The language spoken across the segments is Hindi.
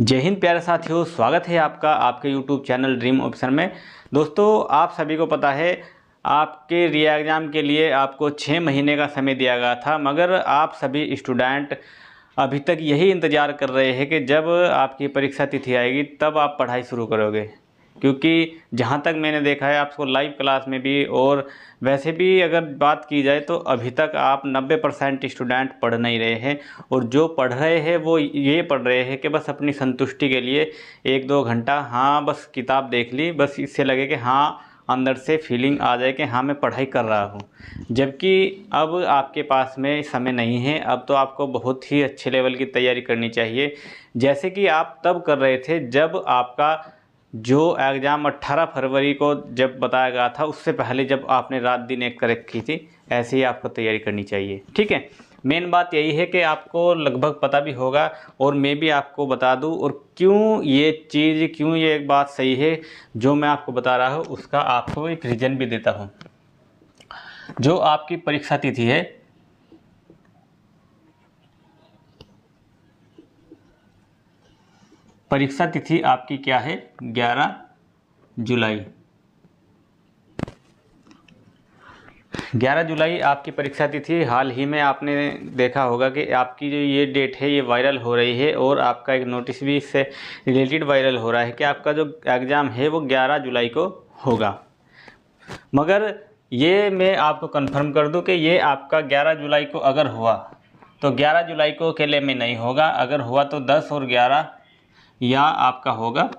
जय हिंद प्यारे साथियों, स्वागत है आपका आपके यूट्यूब चैनल ड्रीम ऑप्शन में। दोस्तों, आप सभी को पता है आपके री एग्ज़ाम के लिए आपको 6 महीने का समय दिया गया था, मगर आप सभी स्टूडेंट अभी तक यही इंतज़ार कर रहे हैं कि जब आपकी परीक्षा तिथि आएगी तब आप पढ़ाई शुरू करोगे। क्योंकि जहाँ तक मैंने देखा है आपको लाइव क्लास में भी और वैसे भी अगर बात की जाए तो अभी तक आप 90% स्टूडेंट पढ़ नहीं रहे हैं। और जो पढ़ रहे हैं वो ये पढ़ रहे हैं कि बस अपनी संतुष्टि के लिए 1-2 घंटा बस किताब देख ली, बस इससे लगे कि अंदर से फीलिंग आ जाए कि मैं पढ़ाई कर रहा हूँ। जबकि अब आपके पास में समय नहीं है। अब तो आपको बहुत ही अच्छे लेवल की तैयारी करनी चाहिए, जैसे कि आप तब कर रहे थे जब आपका जो एग्ज़ाम 18 फरवरी को जब बताया गया था, उससे पहले जब आपने रात दिन एक कर रखी थी, ऐसे ही आपको तैयारी करनी चाहिए। ठीक है, मेन बात यही है कि आपको लगभग पता भी होगा और मैं भी आपको बता दूं, और क्यों ये एक बात सही है जो मैं आपको बता रहा हूं, उसका आपको एक रीज़न भी देता हूं। जो आपकी परीक्षा तिथि है, परीक्षा तिथि आपकी क्या है? 11 जुलाई। 11 जुलाई आपकी परीक्षा तिथि। हाल ही में आपने देखा होगा कि आपकी जो ये डेट है ये वायरल हो रही है, और आपका एक नोटिस भी इससे रिलेटेड वायरल हो रहा है कि आपका जो एग्ज़ाम है वो 11 जुलाई को होगा। मगर ये मैं आपको कंफर्म कर दूं कि ये आपका 11 जुलाई को अगर हुआ तो 11 जुलाई को अकेले में नहीं होगा। अगर हुआ तो 10 और 11 या आपका होगा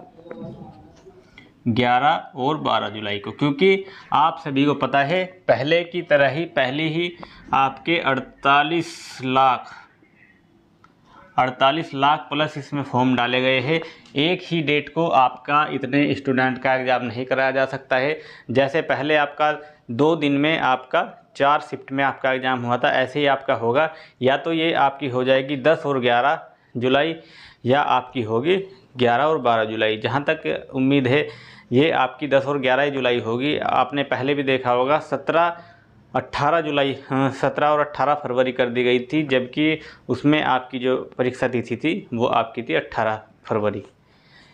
11 और 12 जुलाई को। क्योंकि आप सभी को पता है पहले की तरह ही पहले ही आपके 48 लाख प्लस इसमें फॉर्म डाले गए हैं। एक ही डेट को आपका इतने स्टूडेंट का एग्ज़ाम नहीं कराया जा सकता है। जैसे पहले आपका 2 दिन में आपका 4 शिफ्ट में आपका एग्ज़ाम हुआ था, ऐसे ही आपका होगा। या तो ये आपकी हो जाएगी 10 और 11 जुलाई, या आपकी होगी 11 और 12 जुलाई। जहाँ तक उम्मीद है ये आपकी 10 और 11 जुलाई होगी। आपने पहले भी देखा होगा 17 और 18 फरवरी कर दी गई थी, जबकि उसमें आपकी जो परीक्षा तिथि थी वो आपकी थी 18 फरवरी।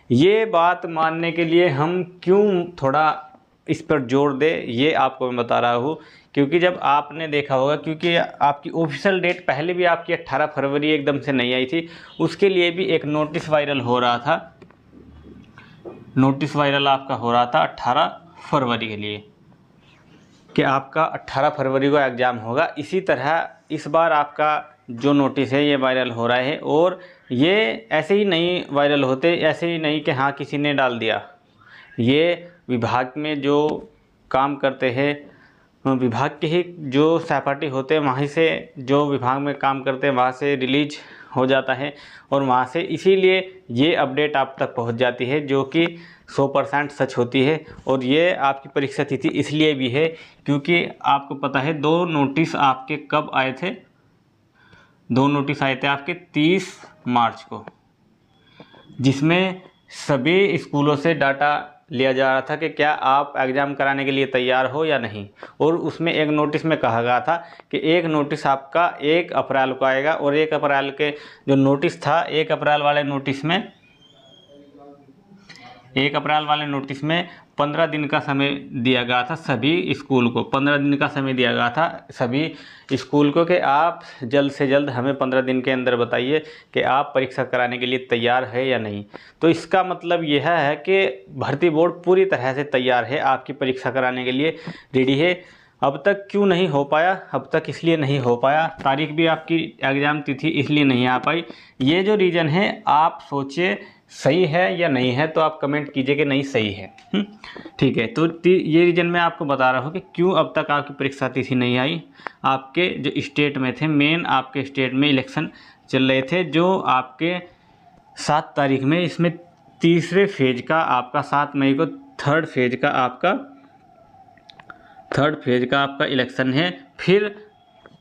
ये बात मानने के लिए हम क्यों थोड़ा इस पर जोर दें, ये आपको मैं बता रहा हूँ। क्योंकि जब आपने देखा होगा, क्योंकि आपकी ऑफिशियल डेट पहले भी आपकी 18 फरवरी एकदम से नहीं आई थी, उसके लिए भी एक नोटिस वायरल हो रहा था। नोटिस वायरल आपका हो रहा था 18 फरवरी के लिए कि आपका 18 फरवरी को एग्ज़ाम होगा। इसी तरह इस बार आपका जो नोटिस है ये वायरल हो रहा है। और ये ऐसे ही नहीं वायरल होते, ऐसे ही नहीं कि किसी ने डाल दिया। ये विभाग में जो काम करते हैं, विभाग के ही जो सहपाठी होते हैं वहीं से, जो विभाग में काम करते हैं वहाँ से रिलीज हो जाता है, और वहाँ से इसीलिए ये अपडेट आप तक पहुँच जाती है, जो कि 100% सच होती है। और ये आपकी परीक्षा तिथि इसलिए भी है क्योंकि आपको पता है 2 नोटिस आपके कब आए थे? 2 नोटिस आए थे आपके 30 मार्च को, जिसमें सभी स्कूलों से डाटा लिया जा रहा था कि क्या आप एग्ज़ाम कराने के लिए तैयार हो या नहीं। और उसमें एक नोटिस में कहा गया था कि एक नोटिस आपका 1 अप्रैल को आएगा, और 1 अप्रैल के जो नोटिस था, 1 अप्रैल वाले नोटिस में 15 दिन का समय दिया गया था सभी स्कूल को। 15 दिन का समय दिया गया था सभी स्कूल को कि आप जल्द से जल्द हमें 15 दिन के अंदर बताइए कि आप परीक्षा कराने के लिए तैयार है या नहीं। तो इसका मतलब यह है कि भर्ती बोर्ड पूरी तरह से तैयार है, आपकी परीक्षा कराने के लिए रेडी है। अब तक क्यों नहीं हो पाया? अब तक इसलिए नहीं हो पाया, तारीख भी आपकी एग्ज़ाम तिथि इसलिए नहीं आ पाई। ये जो रीज़न है आप सोचिए सही है या नहीं है, तो आप कमेंट कीजिए कि नहीं सही है। ठीक है, तो ये रीज़न मैं आपको बता रहा हूँ कि क्यों अब तक आपकी परीक्षा तिथि नहीं आई। आपके जो स्टेट में थे, मेन आपके स्टेट में इलेक्शन चल रहे थे, जो आपके 7 तारीख में, इसमें तीसरे फेज का आपका 7 मई को थर्ड फेज का आपका इलेक्शन है। फिर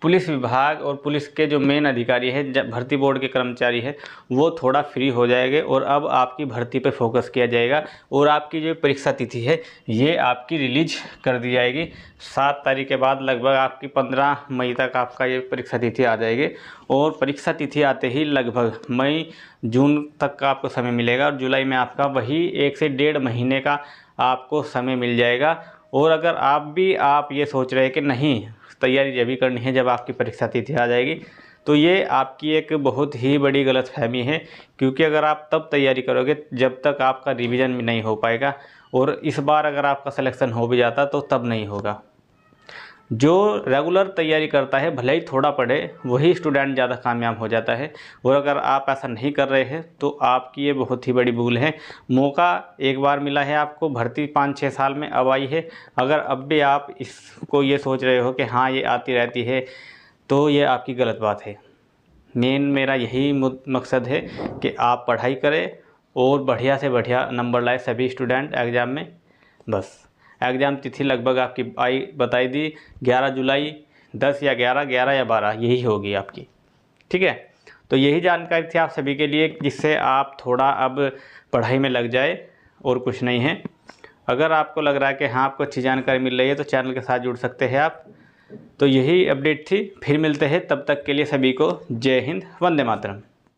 पुलिस विभाग और पुलिस के जो मेन अधिकारी है, भर्ती बोर्ड के कर्मचारी है, वो थोड़ा फ्री हो जाएंगे और अब आपकी भर्ती पे फोकस किया जाएगा। और आपकी जो परीक्षा तिथि है ये आपकी रिलीज कर दी जाएगी 7 तारीख के बाद। लगभग आपकी 15 मई तक आपका ये परीक्षा तिथि आ जाएगी। और परीक्षा तिथि आते ही लगभग मई जून तक का आपको समय मिलेगा और जुलाई में आपका वही 1 से 1.5 महीने का आपको समय मिल जाएगा। और अगर आप ये सोच रहे हैं कि नहीं, तैयारी जब भी करनी है जब आपकी परीक्षा तिथि आ जाएगी, तो ये आपकी एक बहुत ही बड़ी गलतफहमी है। क्योंकि अगर आप तब तैयारी करोगे जब तक आपका रिवीजन भी नहीं हो पाएगा, और इस बार अगर आपका सिलेक्शन हो भी जाता तो तब नहीं होगा। जो रेगुलर तैयारी करता है, भले ही थोड़ा पढ़े, वही स्टूडेंट ज़्यादा कामयाब हो जाता है। और अगर आप ऐसा नहीं कर रहे हैं तो आपकी ये बहुत ही बड़ी भूल है। मौका एक बार मिला है आपको, भर्ती 5-6 साल में अब आई है। अगर अब भी आप इसको ये सोच रहे हो कि हाँ ये आती रहती है, तो ये आपकी गलत बात है। मेरा यही मकसद है कि आप पढ़ाई करें और बढ़िया से बढ़िया नंबर लाए सभी स्टूडेंट एग्ज़ाम में। बस एग्ज़ाम तिथि लगभग आपकी बताई दी 11 जुलाई, 10 या 11 या 12 यही होगी आपकी। ठीक है, तो यही जानकारी थी आप सभी के लिए, जिससे आप थोड़ा अब पढ़ाई में लग जाए और कुछ नहीं है। अगर आपको लग रहा है कि हाँ आपको अच्छी जानकारी मिल रही है तो चैनल के साथ जुड़ सकते हैं आप। तो यही अपडेट थी, फिर मिलते हैं, तब तक के लिए सभी को जय हिंद, वंदे मातरम।